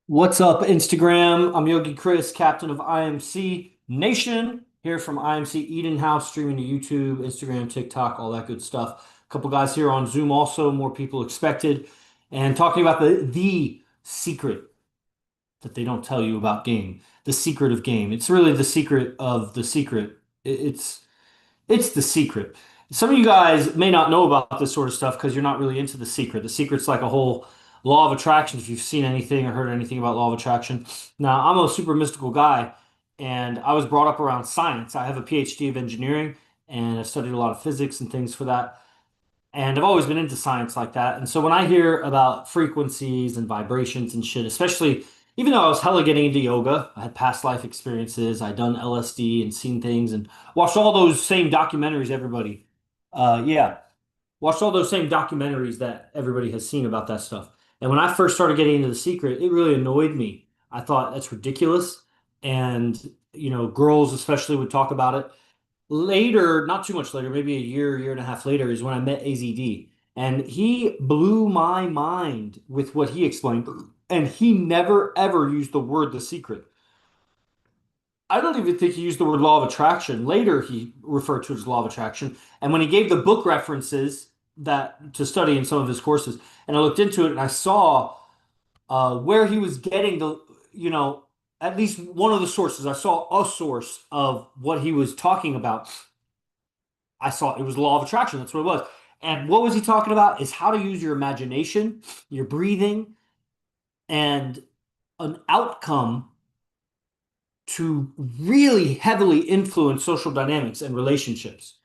What's up, Instagram? I'm Yogi Chris, captain of IMC Nation, here from IMC Eden House, streaming to YouTube, Instagram, TikTok, all that good stuff. A couple guys here on Zoom also, more people expected, and talking about the secret that they don't tell you about game, the secret of game. It's really the secret of the secret. It's the secret. Some of you guys may not know about this sort of stuff because you're not really into the secret. The secret's like a whole law of attraction, if you've seen anything or heard anything about law of attraction. Now, I'm a super mystical guy, and I was brought up around science. I have a PhD of engineering, and I've studied a lot of physics and things for that. And I've always been into science like that. And so when I hear about frequencies and vibrations and shit, especially even though I was hella getting into yoga, I had past life experiences, I'd done LSD and seen things and watched all those same documentaries everybody. Yeah, watched all those same documentaries that everybody has seen about that stuff. And when I first started getting into The Secret, it really annoyed me. I thought that's ridiculous. And, girls especially would talk about it. Later, not too much later, maybe a year and a half later, is when I met AZD. And he blew my mind with what he explained. And he never ever used the word the secret. I don't even think he used the word law of attraction. Later, he referred to it as law of attraction. And when he gave the book references that to study in some of his courses, and I looked into it and I saw where he was getting you know, at least one of the sources. I saw a source of what he was talking about. I saw it was law of attraction. That's what it was. And what was he talking about? Is how to use your imagination, your breathing, and an outcome to really heavily influence social dynamics and relationships.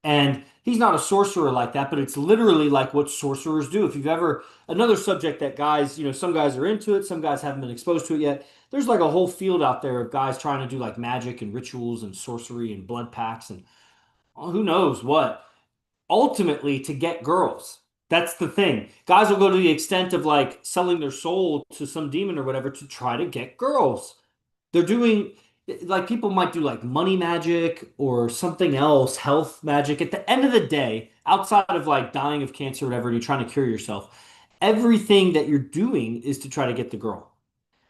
And he's not a sorcerer like that, but it's literally like what sorcerers do. If you've ever, another subject that guys, some guys are into it, some guys haven't been exposed to it yet. There's like a whole field out there of guys trying to do like magic and rituals and sorcery and blood packs and who knows what, ultimately to get girls. That's the thing. Guys will go to the extent of like selling their soul to some demon or whatever to try to get girls. They're doing like people might do like money magic or something else, health magic. At the end of the day, outside of like dying of cancer or whatever, and you're trying to cure yourself, everything that you're doing is to try to get the girl.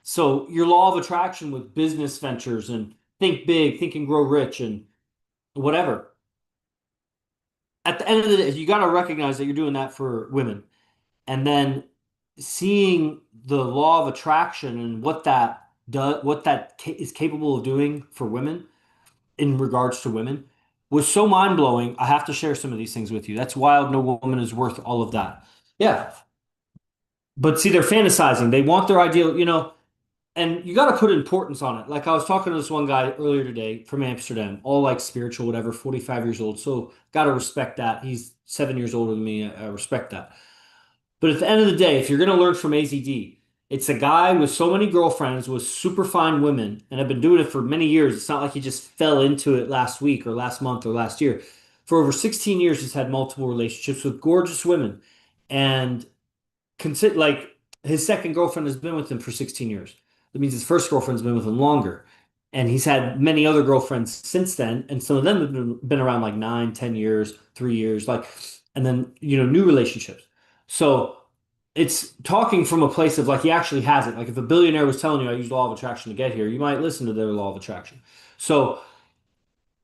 So your law of attraction with business ventures and think big, think and grow rich and whatever. At the end of the day, you got to recognize that you're doing that for women. And then seeing the law of attraction and what is capable of doing for women in regards to women was so mind-blowing. I have to share some of these things with you. That's wild. No woman is worth all of that. Yeah. But see, they're fantasizing. They want their ideal, and you got to put importance on it. Like I was talking to this one guy earlier today from Amsterdam, all like spiritual, whatever, 45 years old. So got to respect that. He's 7 years older than me. I respect that. But at the end of the day, if you're going to learn from AZD, it's a guy with so many girlfriends with super fine women and have been doing it for many years. It's not like he just fell into it last week or last month or last year. For over 16 years, he's had multiple relationships with gorgeous women. And consider like his second girlfriend has been with him for 16 years. That means his first girlfriend's been with him longer. And he's had many other girlfriends since then. And some of them have been around like 9, 10 years, 3 years, like, and then, new relationships. So it's talking from a place of like he actually has it. Like if a billionaire was telling you I use law of attraction to get here, you might listen to their law of attraction. So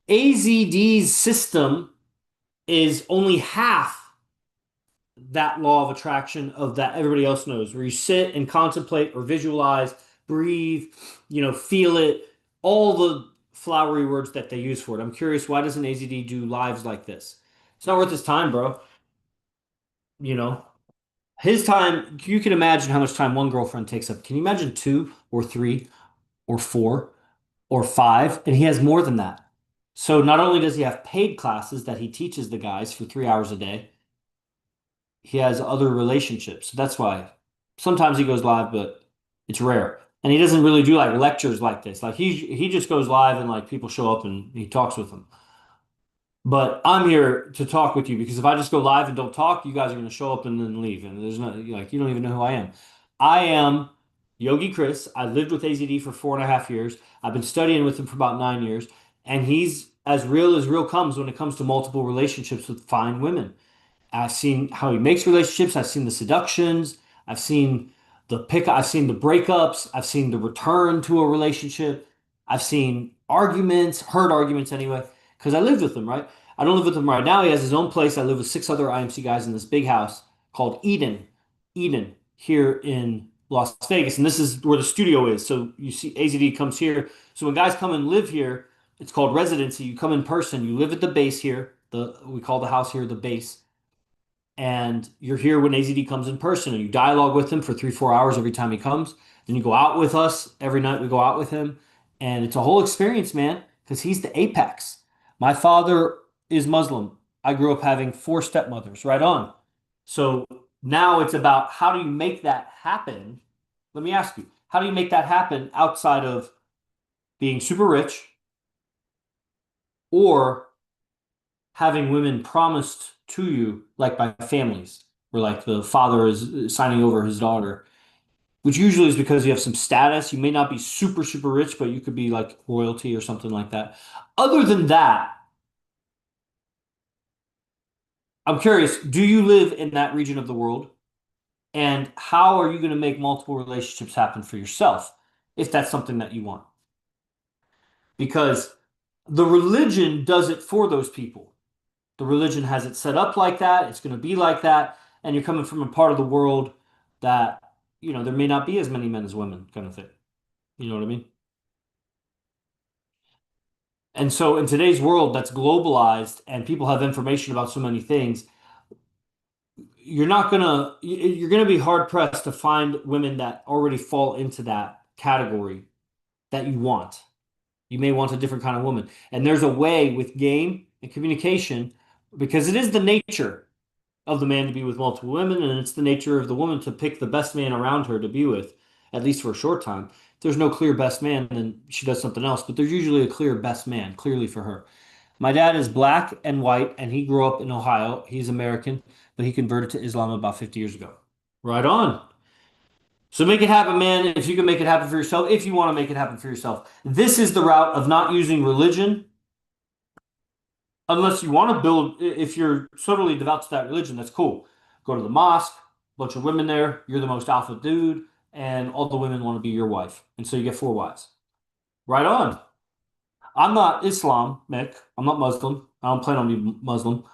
AZD's system is only half that law of attraction of that everybody else knows, where you sit and contemplate or visualize, breathe, feel it, all the flowery words that they use for it. I'm curious, why doesn't AZD do lives like this? It's not worth his time, bro. You know, his time, you can imagine how much time one girlfriend takes up. Can you imagine two or three or four or five? And he has more than that. So not only does he have paid classes that he teaches the guys for 3 hours a day, he has other relationships. So that's why sometimes he goes live, but it's rare. And he doesn't really do like lectures like this. Like he just goes live and like people show up and he talks with them. But I'm here to talk with you because if I just go live and don't talk, you guys are going to show up and then leave. And there's no, like, you don't even know who I am. I am Yogi Chris. I lived with AZD for 4.5 years. I've been studying with him for about 9 years. And he's as real comes when it comes to multiple relationships with fine women. I've seen how he makes relationships. I've seen the seductions. I've seen, I've seen the breakups, I've seen the return to a relationship, I've seen arguments, heard arguments anyway, because I lived with him, right? I don't live with him right now. He has his own place. I live with six other IMC guys in this big house called Eden, here in Las Vegas. And this is where the studio is. So you see AZD comes here. So when guys come and live here, it's called residency. You come in person, you live at the base here. We call the house here the base, and you're here when AZD comes in person and you dialogue with him for 3, 4 hours every time he comes. Then you go out with us every night. We go out with him, and it's a whole experience, man, because he's the apex. My father is Muslim. I grew up having four stepmothers, right on. So now it's about how do you make that happen? Let me ask you, how do you make that happen outside of being super rich or having women promised to you, like by families, where like the father is signing over his daughter, which usually is because you have some status. You may not be super, super rich, but you could be like royalty or something like that. Other than that, I'm curious, do you live in that region of the world? And how are you going to make multiple relationships happen for yourself if that's something that you want? Because the religion does it for those people. The religion has it set up like that. It's going to be like that. And you're coming from a part of the world that, there may not be as many men as women, kind of thing. You know what I mean? And so in today's world that's globalized and people have information about so many things, you're gonna be hard pressed to find women that already fall into that category that you want. You may want a different kind of woman. And there's a way with game and communication, because it is the nature of the man to be with multiple women, and it's the nature of the woman to pick the best man around her to be with, at least for a short time. If there's no clear best man, then she does something else, but there's usually a clear best man, clearly for her. My dad is black and white, and he grew up in Ohio. He's American, but he converted to Islam about 50 years ago. Right on. So make it happen, man. If you can make it happen for yourself, if you want to make it happen for yourself. This is the route of not using religion unless you want to build, if you're totally devout to that religion, that's cool. Go to the mosque, bunch of women there, you're the most alpha dude, and all the women want to be your wife. And so you get four wives. Right on. I'm not Islamic. I'm not Muslim. I don't plan on being Muslim.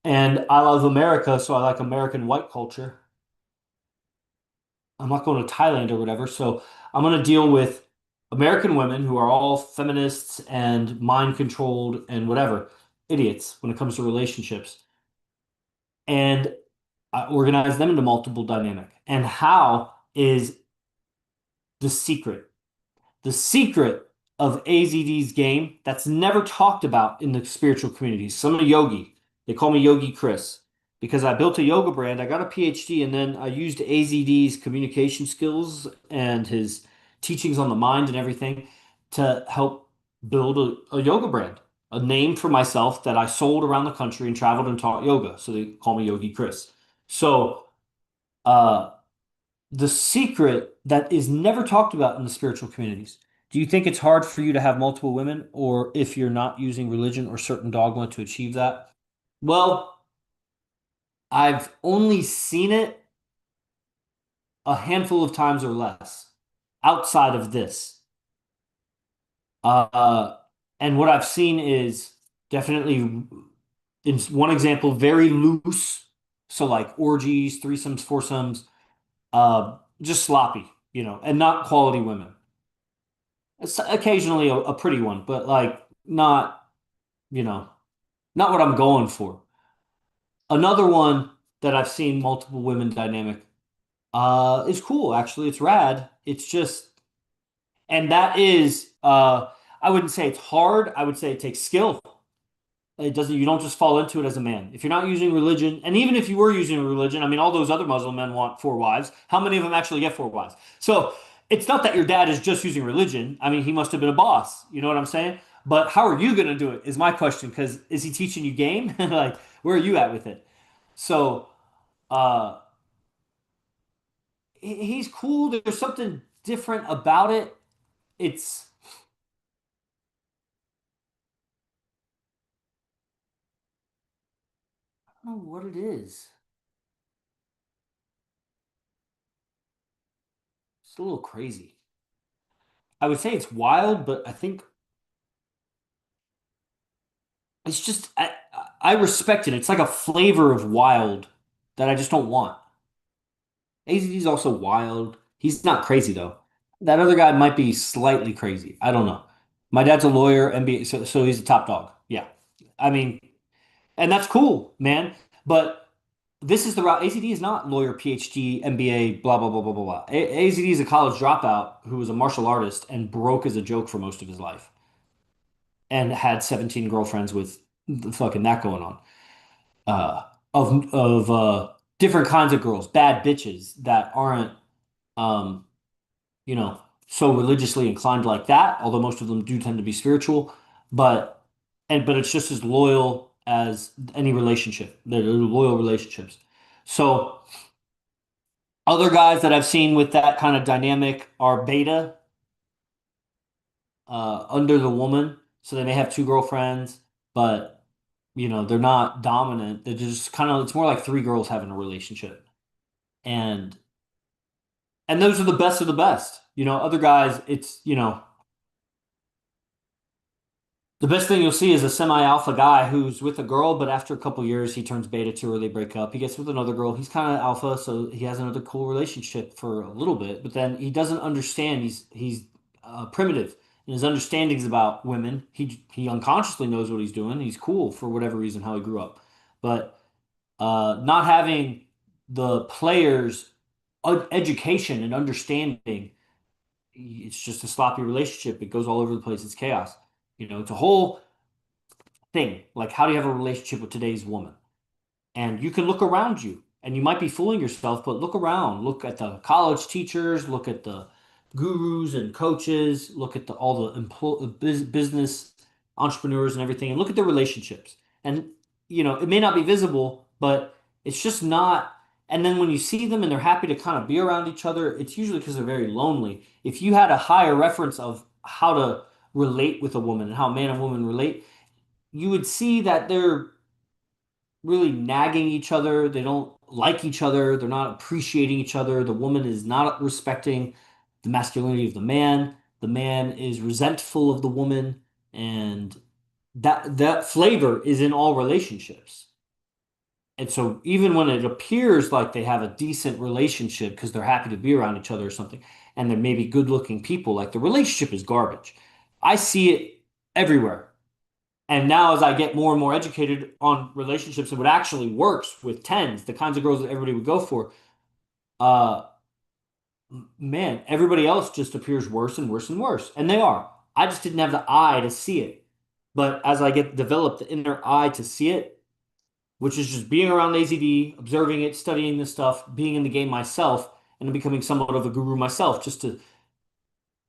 And I love America, so I like American white culture. I'm not going to Thailand or whatever. So I'm going to deal with American women who are all feminists and mind controlled and whatever, idiots when it comes to relationships. And I organize them into multiple dynamic. And how is the secret? The secret of AZD's game that's never talked about in the spiritual communities. Some a yogi. They call me Yogi Chris because I built a yoga brand. I got a PhD and then I used AZD's communication skills and his teachings on the mind and everything to help build a yoga brand, a name for myself that I sold around the country and traveled and taught yoga. So they call me Yogi Chris. So, uh, the secret that is never talked about in the spiritual communities. Do you think it's hard for you to have multiple women, or if you're not using religion or certain dogma to achieve that? Well, I've only seen it a handful of times or less outside of this. Uh, and what I've seen is definitely, in one example, very loose. So like orgies, threesomes, foursomes, just sloppy, and not quality women. It's occasionally a pretty one, but like not, you know, not what I'm going for. Another one that I've seen multiple women dynamic is cool actually. It's rad. It's just, and that is I wouldn't say it's hard. I would say it takes skill. It doesn't, you don't just fall into it as a man. If you're not using religion, and even if you were using religion, I mean, all those other Muslim men want four wives. How many of them actually get four wives? So it's not that your dad is just using religion. I mean, he must have been a boss. You know what I'm saying? But how are you going to do it is my question. Because is he teaching you game? Like, where are you at with it? So uh, he's cool. There's something different about it. It's, I don't know what it is. It's a little crazy. I would say it's wild, but I think it's just I respect it. It's like a flavor of wild that I just don't want. AZD's also wild. He's not crazy though. That other guy might be slightly crazy. I don't know. My dad's a lawyer, MBA, so he's a top dog. Yeah. I mean, and that's cool, man. But this is the route. AZD is not lawyer, PhD, MBA, blah, blah, blah, blah, blah, blah. AZD is a college dropout who was a martial artist and broke as a joke for most of his life and had 17 girlfriends with the fucking that going on. Of different kinds of girls, bad bitches that aren't um, you know, so religiously inclined like that, although most of them do tend to be spiritual, but but it's just as loyal as any relationship. They're loyal relationships. So other guys that I've seen with that kind of dynamic are beta, under the woman. So they may have two girlfriends, but they're not dominant. They're just kind of, it's more like three girls having a relationship. And those are the best of the best. Other guys, it's, the best thing you'll see is a semi-alpha guy who's with a girl, but after a couple years, he turns beta to her, they break up. He gets with another girl. He's kind of alpha, so he has another cool relationship for a little bit, but then he doesn't understand. He's primitive in his understandings about women. He unconsciously knows what he's doing. He's cool for whatever reason, how he grew up. But not having the players' education and understanding, it's just a sloppy relationship. It goes all over the place. It's chaos. It's a whole thing. Like, how do you have a relationship with today's woman? And you can look around you, and you might be fooling yourself, but look around. Look at the college teachers, look at the gurus and coaches, look at all the business entrepreneurs and everything, and look at their relationships. And, it may not be visible, but it's just not. And then when you see them and they're happy to kind of be around each other, it's usually because they're very lonely. If you had a higher reference of how to relate with a woman and how a man and woman relate, you would see that they're really nagging each other. They don't like each other. They're not appreciating each other. The woman is not respecting the masculinity of the man. The man is resentful of the woman. And that flavor is in all relationships. And so even when it appears like they have a decent relationship because they're happy to be around each other or something, and they're maybe good-looking people, like the relationship is garbage. I see it everywhere. And now, as I get more and more educated on relationships and what actually works with tens, the kinds of girls that everybody would go for, uh, man, everybody else just appears worse and worse and worse. And they are. I just didn't have the eye to see it. But as I get developed the inner eye to see it, which is just being around AZD, observing it, studying this stuff, being in the game myself, and then becoming somewhat of a guru myself, just to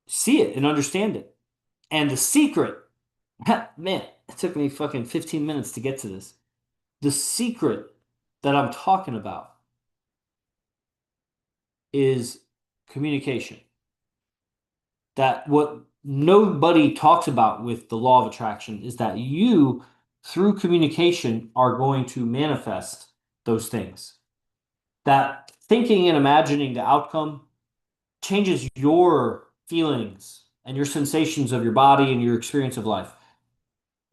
see it and understand it. And the secret, man, it took me fucking 15 minutes to get to this. The secret that I'm talking about is communication. That what nobody talks about with the law of attraction is that you, through communication, are going to manifest those things. That thinking and imagining the outcome changes your feelings and your sensations of your body and your experience of life.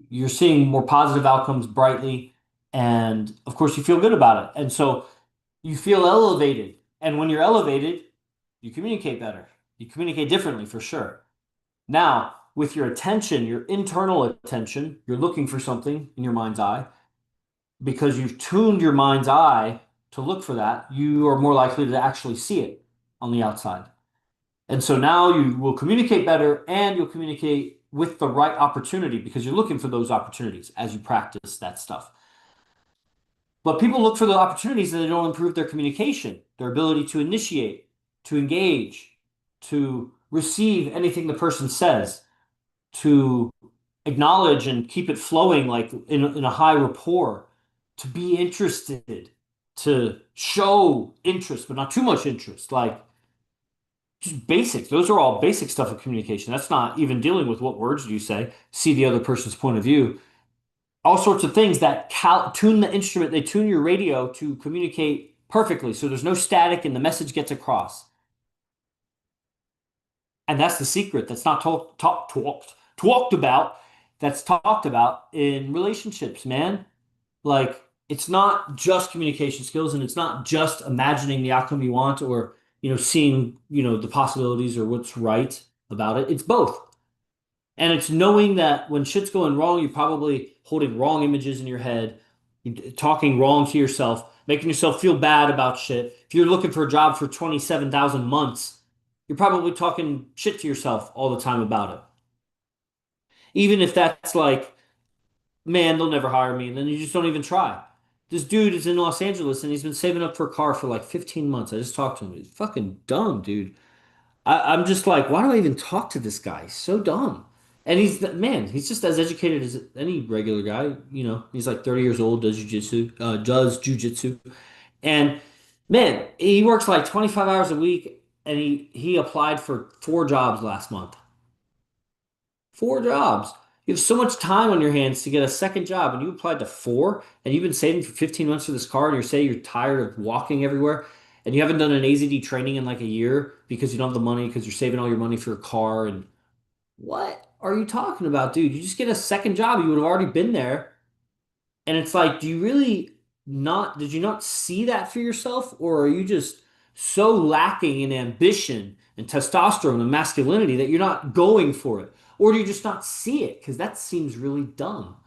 You're seeing more positive outcomes brightly, and of course, you feel good about it. And so you feel elevated. And when you're elevated, you communicate better. You communicate differently for sure. Now, with your attention, your internal attention, you're looking for something in your mind's eye. Because you've tuned your mind's eye to look for that, you are more likely to actually see it on the outside. And so now you will communicate better and you'll communicate with the right opportunity because you're looking for those opportunities as you practice that stuff. But people look for the opportunities and they don't improve their communication, their ability to initiate, to engage, to receive anything the person says, to acknowledge and keep it flowing like in a high rapport, to be interested, to show interest, but not too much interest. Like just basics. Those are all basic stuff of communication. That's not even dealing with what words do you say, see the other person's point of view, all sorts of things that tune the instrument, they tune your radio to communicate perfectly. So there's no static and the message gets across. And that's the secret that's not talked about. That's talked about in relationships, man. Like it's not just communication skills and it's not just imagining the outcome you want or, seeing, the possibilities or what's right about it. It's both. And it's knowing that when shit's going wrong, you're probably holding wrong images in your head, talking wrong to yourself, making yourself feel bad about shit. If you're looking for a job for 27,000 months, you're probably talking shit to yourself all the time about it. Even if that's like, man, they'll never hire me, and then you just don't even try. This dude is in Los Angeles and he's been saving up for a car for like 15 months. I just talked to him. He's fucking dumb, dude. I'm just like, why do I even talk to this guy? He's so dumb. And man, he's just as educated as any regular guy. He's like 30 years old, does jujitsu. And man, he works like 25 hours a week and he applied for 4 jobs last month. 4 jobs. You have so much time on your hands to get a second job, and you applied to four, and you've been saving for 15 months for this car, and you're saying you're tired of walking everywhere, and you haven't done an AZD training in like a year because you don't have the money because you're saving all your money for a car. And what are you talking about, dude? You just get a second job. You would have already been there. And it's like, do you really not, did you not see that for yourself? Or are you just so lacking in ambition and testosterone and masculinity that you're not going for it? Or do you just not see it? Because that seems really dumb.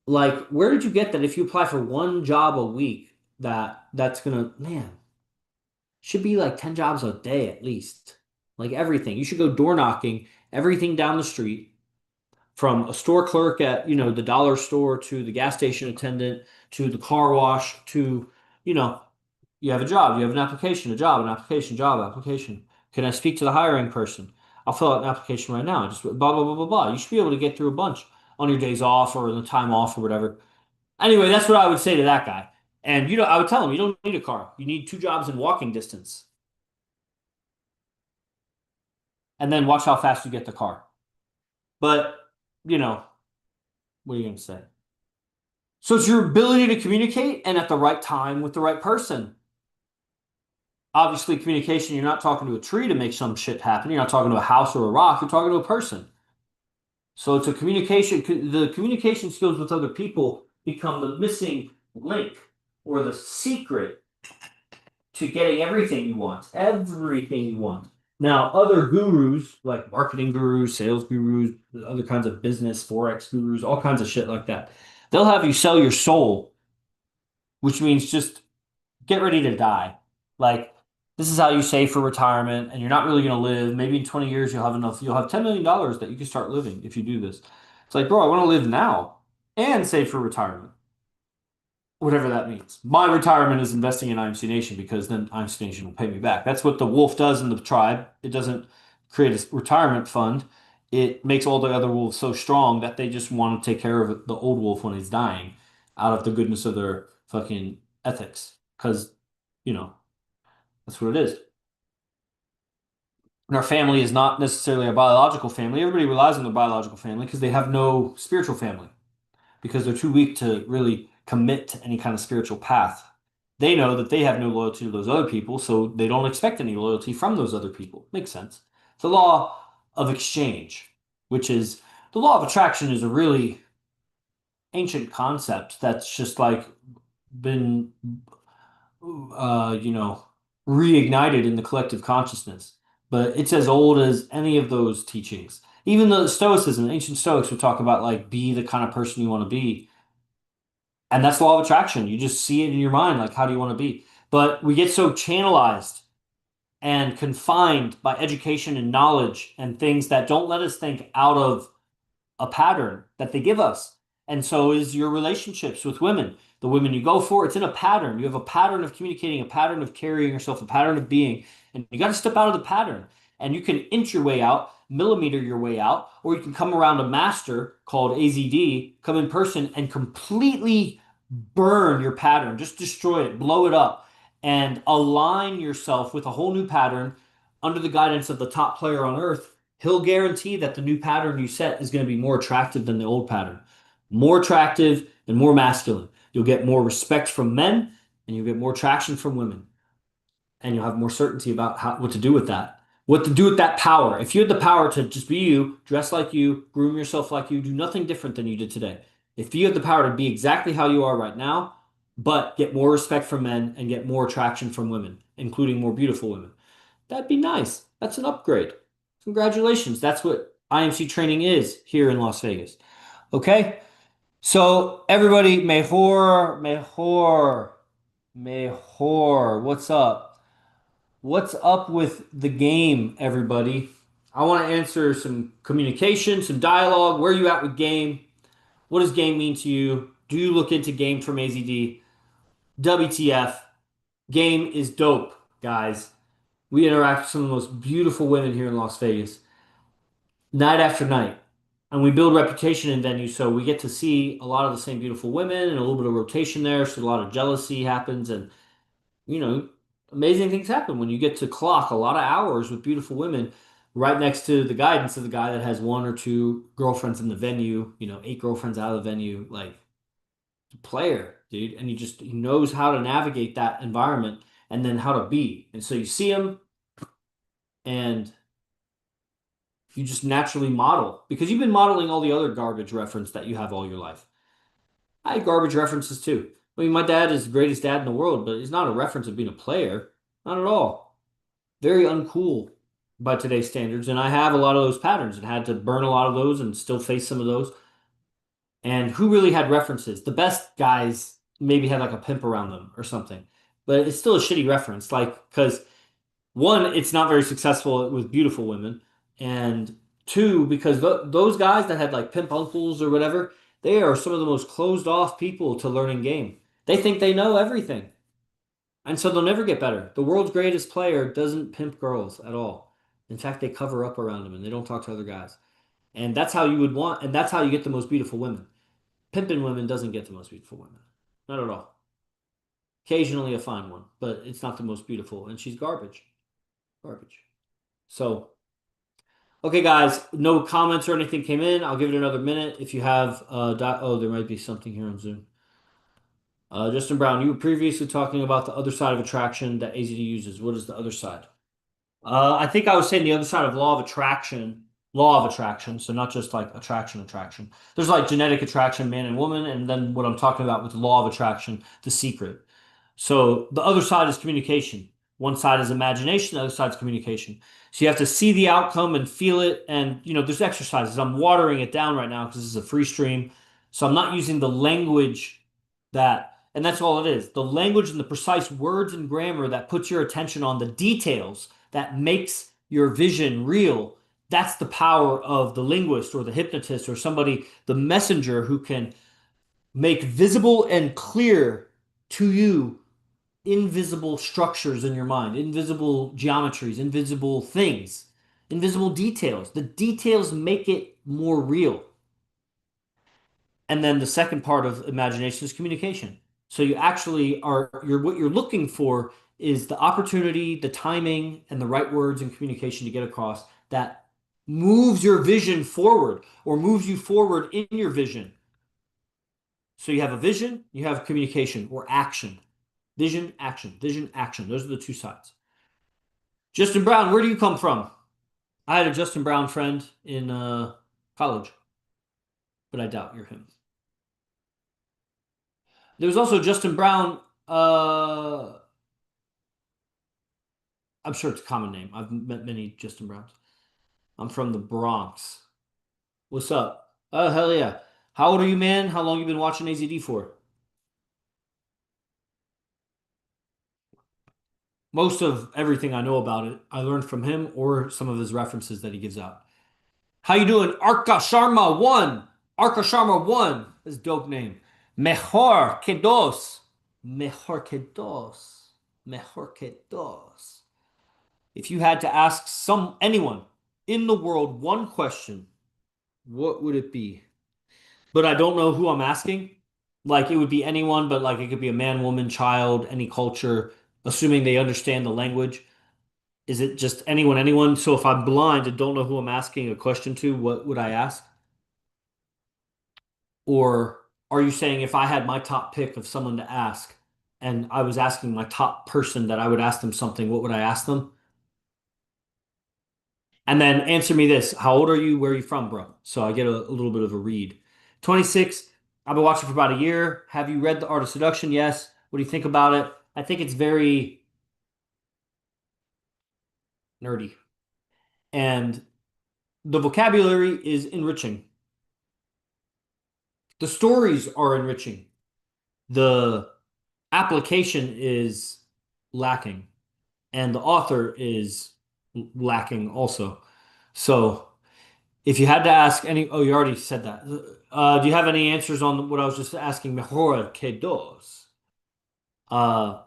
Like, where did you get that if you apply for one job a week, that's gonna, man, should be like 10 jobs a day at least. Like everything. You should go door knocking everything down the street from a store clerk at, the dollar store to the gas station attendant to the car wash to, you know, you have a job, you have an application, a job, an application, job, application. Can I speak to the hiring person? I'll fill out an application right now. Just blah, blah, blah, blah, blah. You should be able to get through a bunch on your days off or the time off or whatever. Anyway, that's what I would say to that guy. And, I would tell him, you don't need a car. You need 2 jobs in walking distance. And then watch how fast you get the car. But, you know, what are you going to say? So it's your ability to communicate and at the right time with the right person. Obviously, communication, you're not talking to a tree to make some shit happen. You're not talking to a house or a rock. You're talking to a person. So it's a communication, the communication skills with other people become the missing link or the secret to getting everything you want. Everything you want. Now, other gurus, like marketing gurus, sales gurus, other kinds of business, Forex gurus, all kinds of shit like that, they'll have you sell your soul, which means just get ready to die. Like, this is how you save for retirement, and you're not really going to live. Maybe in 20 years, you'll have $10 million that you can start living if you do this. It's like, bro, I want to live now and save for retirement, whatever that means. My retirement is investing in IMC Nation because then IMC Nation will pay me back. That's what the wolf does in the tribe. It doesn't create a retirement fund. It makes all the other wolves so strong that they just want to take care of the old wolf when he's dying out of the goodness of their fucking ethics. Because, you know, that's what it is. And our family is not necessarily a biological family. Everybody relies on their biological family because they have no spiritual family because they're too weak to really commit to any kind of spiritual path. They know that they have no loyalty to those other people, so they don't expect any loyalty from those other people. Makes sense. The law of exchange, which is the law of attraction, is a really ancient concept that's just like been reignited in the collective consciousness. But it's as old as any of those teachings. Even the Stoicism, ancient Stoics would talk about like be the kind of person you want to be. And that's the law of attraction. You just see it in your mind, like how do you want to be? But we get so channelized and confined by education and knowledge and things that don't let us think out of a pattern that they give us. And so is your relationships with women. The women you go for, it's in a pattern. You have a pattern of communicating, a pattern of carrying yourself, a pattern of being, and you got to step out of the pattern. And you can inch your way out, millimeter your way out, or you can come around a master called AZD, come in person and completely burn your pattern, just destroy it, blow it up, and align yourself with a whole new pattern under the guidance of the top player on earth. He'll guarantee that the new pattern you set is going to be more attractive than the old pattern. More attractive and more masculine. You'll get more respect from men and you'll get more traction from women. And you'll have more certainty about what to do with that. what to do with that power. If you had the power to just be you, dress like you, groom yourself like you, do nothing different than you did today. If you had the power to be exactly how you are right now, but get more respect from men and get more attraction from women, including more beautiful women, that'd be nice. That's an upgrade. Congratulations. That's what IMC training is here in Las Vegas. Okay? So everybody, mejor. What's up? What's up with the game, everybody? I want to answer some communication, some dialogue. Where are you at with game? What does game mean to you? Do you look into game from AZD? WTF? Game is dope, guys. We interact with some of the most beautiful women here in Las Vegas, night after night. And we build reputation in venues, so we get to see a lot of the same beautiful women and a little bit of rotation there, so a lot of jealousy happens, and you know, amazing things happen when you get to clock a lot of hours with beautiful women right next to the guidance of the guy that has one or two girlfriends in the venue, eight girlfriends out of the venue, like player, dude. And he knows how to navigate that environment and then how to be. And so you see him and you just naturally model because you've been modeling all the other garbage reference that you have all your life. I had garbage references too. I mean, my dad is the greatest dad in the world, but he's not a reference of being a player. Not at all. Very uncool by today's standards. And I have a lot of those patterns and had to burn a lot of those and still face some of those. And who really had references? The best guys maybe had like a pimp around them or something. But it's still a shitty reference. Like, because one, it's not very successful with beautiful women. And two, because those guys that had like pimp uncles or whatever, they are some of the most closed off people to learning game. They think they know everything. And so they'll never get better. The world's greatest player doesn't pimp girls at all. In fact, they cover up around them and they don't talk to other guys. And that's how you would want, and that's how you get the most beautiful women. Pimping women doesn't get the most beautiful women. Not at all. Occasionally a fine one, but it's not the most beautiful. And she's garbage. Garbage. So, okay, guys, no comments or anything came in. I'll give it another minute. If you have, oh, there might be something here on Zoom. Justin Brown, you were previously talking about the other side of attraction that AZD uses. What is the other side? I think I was saying the other side of law of attraction. So not just like attraction. There's like genetic attraction, man and woman, and then what I'm talking about with law of attraction, the secret. So the other side is communication. One side is imagination, the other side is communication. So you have to see the outcome and feel it. And there's exercises. I'm watering it down right now because this is a free stream. So I'm not using the language and that's all it is. The language and the precise words and grammar that puts your attention on the details that makes your vision real. That's the power of the linguist or the hypnotist or somebody, the messenger who can make visible and clear to you invisible structures in your mind, invisible geometries, invisible things, invisible details. The details make it more real. And then the second part of imagination is communication. So you actually what you're looking for is the opportunity, the timing, and the right words and communication to get across that moves your vision forward or moves you forward in your vision. So you have a vision, you have communication or action. Vision, action, vision, action. Those are the two sides. Justin Brown, where do you come from? I had a Justin Brown friend in college, but I doubt you're him. There was also Justin Brown. I'm sure it's a common name. I've met many Justin Browns. I'm from the Bronx. What's up? Oh, hell yeah. How old are you, man? How long you been watching AZD for? Most of everything I know about it, I learned from him or some of his references that he gives out. How you doing? Arka Sharma 1. Arka Sharma 1. That's a dope name. Mejor que dos. Mejor que dos. Mejor que dos. If you had to ask anyone in the world one question, what would it be? But I don't know who I'm asking. Like it would be anyone, but like it could be a man, woman, child, any culture, assuming they understand the language. Is it just anyone? So if I'm blind and don't know who I'm asking a question to, what would I ask? Or are you saying if I had my top pick of someone to ask and I was asking my top person that I would ask them something, what would I ask them? And then answer me this. How old are you? Where are you from, bro? So I get a little bit of a read. 26. I've been watching for about a year. Have you read The Art of Seduction? Yes. What do you think about it? I think it's very nerdy. And the vocabulary is enriching. The stories are enriching. The application is lacking. And the author is lacking also. So if you had to ask any, oh, you already said that. Do you have any answers on what I was just asking? Mejor que dos. Uh,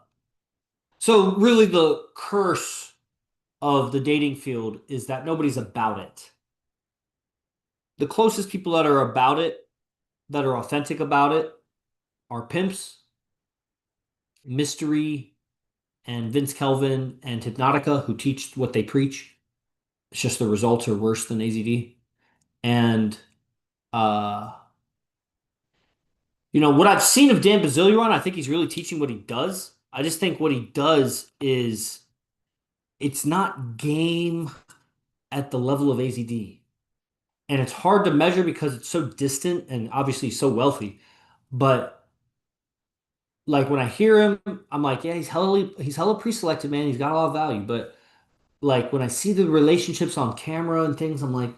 so really the curse of the dating field is that nobody's about it. The closest people that are about it, that are authentic about it, are pimps, Mystery, and Vince Kelvin and Hypnotica, who teach what they preach. It's just the results are worse than AZD. And uh, what I've seen of Dan Bazilian, I think he's really teaching what he does. I just think what he does is it's not game at the level of AZD. And it's hard to measure because it's so distant and obviously so wealthy. But like when I hear him, I'm like, yeah, he's hella pre-selected, man. He's got a lot of value. But like when I see the relationships on camera and things, I'm like,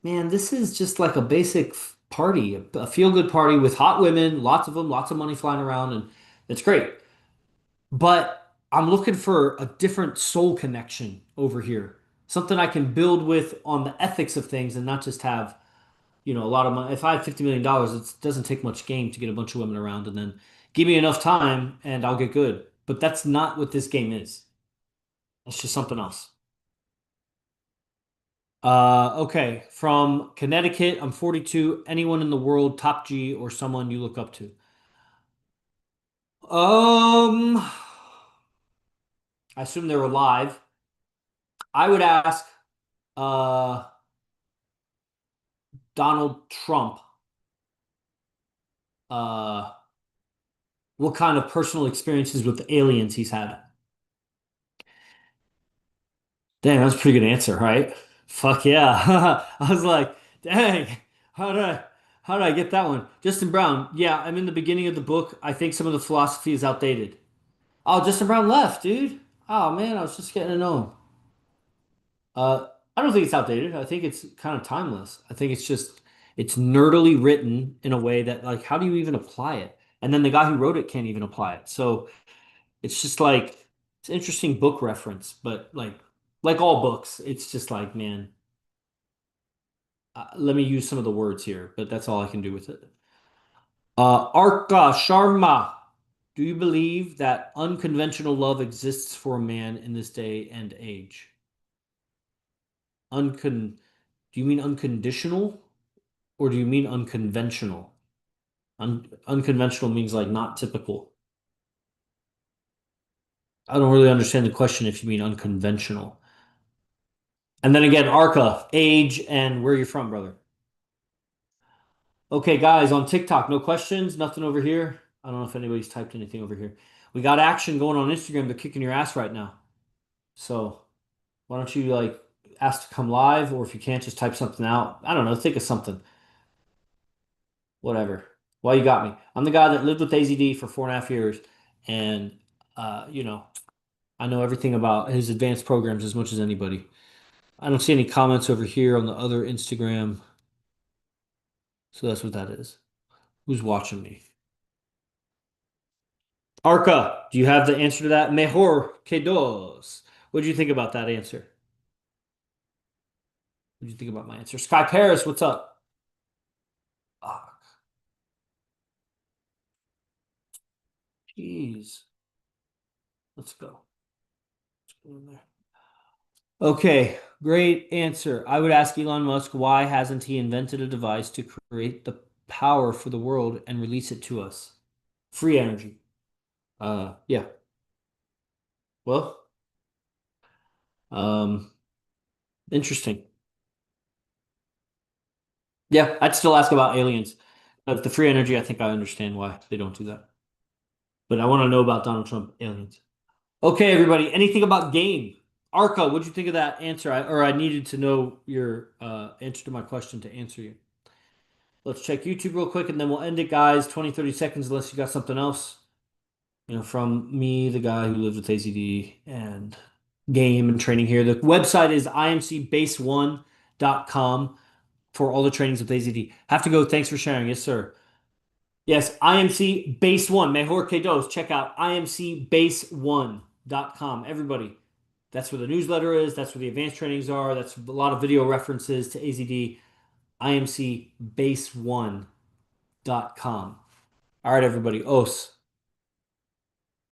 man, this is just like a basic party, a feel-good party with hot women, lots of them, lots of money flying around, and it's great. But I'm looking for a different soul connection over here. Something I can build with on the ethics of things and not just have, a lot of money. If I have $50 million, it doesn't take much game to get a bunch of women around and then give me enough time and I'll get good. But that's not what this game is. It's just something else. Okay. From Connecticut, I'm 42. Anyone in the world, top G or someone you look up to? Um, I assume they're alive. I would ask uh Donald Trump uh what kind of personal experiences with aliens he's had. Dang, that's a pretty good answer, right? Fuck yeah. I was like, dang, how did I how did I get that one? Justin Brown, yeah, I'm in the beginning of the book. I think some of the philosophy is outdated. Oh, Justin Brown left, dude. Oh man, I was just getting to know him. I don't think it's outdated. I think it's kind of timeless. I think it's nerdily written in a way that like how do you even apply it? And then the guy who wrote it can't even apply it. So it's just like it's an interesting book reference, but like all books, it's just like, man, let me use some of the words here, but that's all I can do with it. Arka Sharma, do you believe that unconventional love exists for a man in this day and age? Uncon, do you mean unconditional or do you mean unconventional? Unconventional means like not typical. I don't really understand the question if you mean unconventional. And then again, Arca, age and where you're from, brother. Okay, guys, on TikTok, no questions, nothing over here. I don't know if anybody's typed anything over here. We got action going on Instagram. They're kicking your ass right now. So why don't you like ask to come live, or if you can't, just type something out. I don't know, think of something. Whatever. Why you got me? I'm the guy that lived with AZD for 4.5 years, and I know everything about his advanced programs as much as anybody. I don't see any comments over here on the other Instagram, so that's what that is. Who's watching me? Arca, do you have the answer to that? Mejor que dos. What do you think about that answer? What do you think about my answer? Sky Paris, what's up? Ah, jeez. Let's go. Let's go in there. Okay, great answer. I would ask Elon Musk why hasn't he invented a device to create the power for the world and release it to us? Free energy. Yeah. Well, um, interesting. Yeah, I'd still ask about aliens. But the free energy, I think I understand why they don't do that. But I want to know about Donald Trump aliens. Okay, everybody. Anything about game? Arca, what'd you think of that answer? I needed to know your answer to my question to answer you. Let's check YouTube real quick and then we'll end it, guys. 20, 30 seconds unless you got something else. From me, the guy who lives with AZD and game and training here. The website is imcbase1.com for all the trainings with AZD. Have to go. Thanks for sharing. Yes, sir. Yes, IMC Base One. Mejor que dos. Check out imcbase1.com. Everybody, that's where the newsletter is. That's where the advanced trainings are. That's a lot of video references to AZD. imcbase1.com. All right, everybody. Os.